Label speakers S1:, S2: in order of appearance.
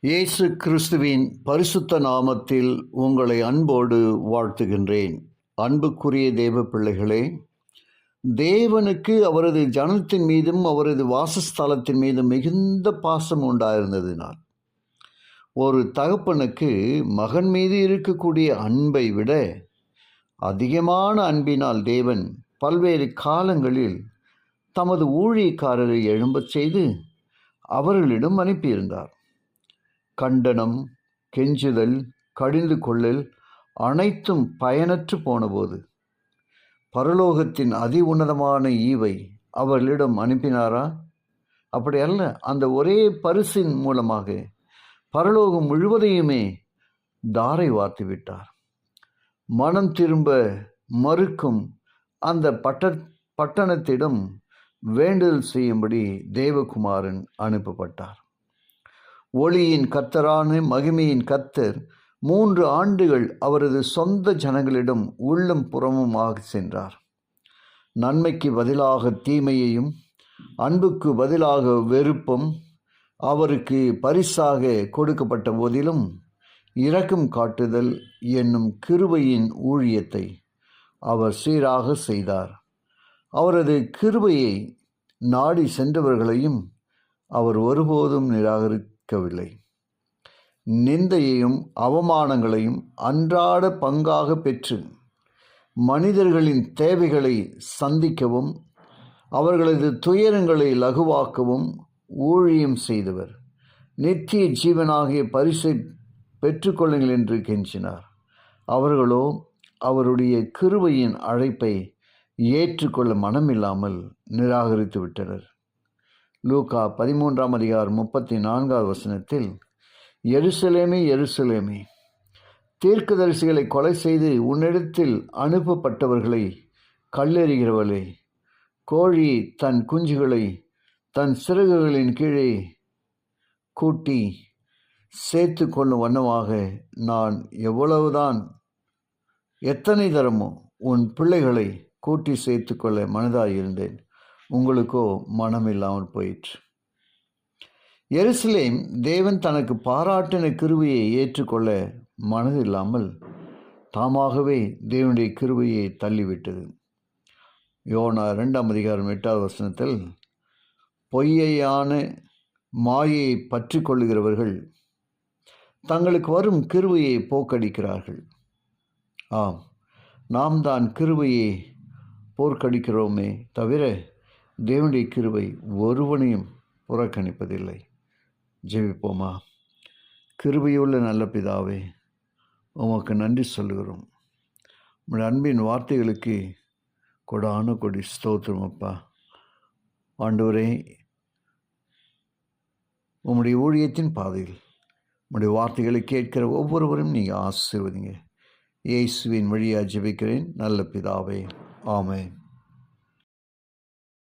S1: இயேசு கிறிஸ்துவின் பரிசுத்த நாமத்தில் உங்களை அன்போடு வாழ்த்துகின்றேன். அன்புக்குரிய தேவ பிள்ளைகளே, தேவனுக்கு அவரது ஜனத்தின் மீதும் அவரது வாசஸ்தலத்தின் மீதும் மிகுந்த பாசம் உண்டாயிருந்ததினால், ஒரு தகப்பனுக்கு மகன் மீது இருக்கக்கூடிய அன்பை விட அதிகமான அன்பினால் தேவன் பல்வேறு காலங்களில் தமது ஊழியக்காரரை எழும்பச் செய்து அவர்களிடம் அனுப்பியிருந்தார். கண்டனம், கெஞ்சுதல், கடிந்து கொள்ளல் அனைத்தும் பயனற்று போனபோது பரலோகத்தின் அதி உன்னதமான ஈவை அவர்களிடம் அனுப்பினாரா? அப்படி அல்ல. அந்த ஒரே பரிசின் மூலமாக பரலோகம் முழுவதையுமே தாரை வார்த்து விட்டார். மனம் திரும்ப மறுக்கும் அந்த பட்டணத்திடம் வேண்டுதல் செய்யும்படி தேவகுமாரன் அனுப்பப்பட்டார். ஒளியின் கர்த்தரான மகிமையின் கர்த்தர் 3 ஆண்டுகள் அவரது சொந்த ஜனங்களிடம் உள்ளம் புறமுமாக சென்றார். நன்மைக்கு பதிலாக தீமையையும், அன்புக்கு பதிலாக வெறுப்பும் அவருக்கு பரிசாக கொடுக்கப்பட்ட போதிலும், இரக்கம் காட்டுதல் என்னும் கிருபையின் ஊழியத்தை அவர் சீராக செய்தார். அவரது கிருபையை நாடி சென்றவர்களையும் அவர் ஒருபோதும் நிராகரிக்கவில்லை. நிந்தையையும் அவமானங்களையும் அன்றாட பங்காக பெற்று மனிதர்களின் தேவைகளை சந்திக்கவும் அவர்களது துயரங்களை லகுவாக்கவும் ஊழியம் செய்தவர். நித்திய ஜீவனாகிய பரிசை பெற்றுக்கொள்ளுங்கள் என்று கெஞ்சினார். அவர்களோ அவருடைய கிருபையின் அழைப்பை ஏற்றுக்கொள்ள மனமில்லாமல் நிராகரித்து விட்டனர். லூக்கா 13:34 எருசலேமே, எருசலேமே, தீர்க்கதரிசிகளை கொலை செய்து உன்னிடத்தில் அனுப்பப்பட்டவர்களை கல்லெறிகிறவளே, கோழி தன் குஞ்சுகளை தன் சிறகுகளின் கீழே கூட்டி சேர்த்து கொள்ளும் வண்ணமாக நான் எத்தனை தரமோ உன் பிள்ளைகளை கூட்டி சேர்த்து கொள்ள மனதாயிருந்தேன், உங்களுக்கோ மனம் இல்லாமல் போயிற்று. எருசலேம் தேவன் தனக்கு பாராட்டின கிருபையை ஏற்றுக்கொள்ள மனதில்லாமல் தாமாகவே தேவனுடைய கிருபையை தள்ளிவிட்டது. யோனா 2:8 பொய்யான மாயையை பற்றி கொள்ளுகிறவர்கள் தங்களுக்கு வரும் கிருபையை போக்கடிக்கிறார்கள். ஆம், நாம் தான் கிருபையை போர்க்கடிக்கிறோமே தவிர தேவனுடைய கிருபை ஒருவனையும் புறக்கணிப்பதில்லை. ஜெபிப்போமா. கிருபையுள்ள நல்ல பிதாவே, உமக்கு நன்றி சொல்லுகிறோம். உம்முடைய அன்பின் வார்த்தைகளுக்கு கொடான கொடி ஸ்தோத்திரம் அப்பா. ஆண்டவரே, உம்முடைய ஊழியத்தின் பாதையில் உம்முடைய வார்த்தைகளை கேட்கிற ஒவ்வொருவரும் நீங்கள் ஆசீர்வதிங்க. இயேசுவின் வழியாக ஜெபிக்கிறேன் நல்ல பிதாவே, ஆமென்.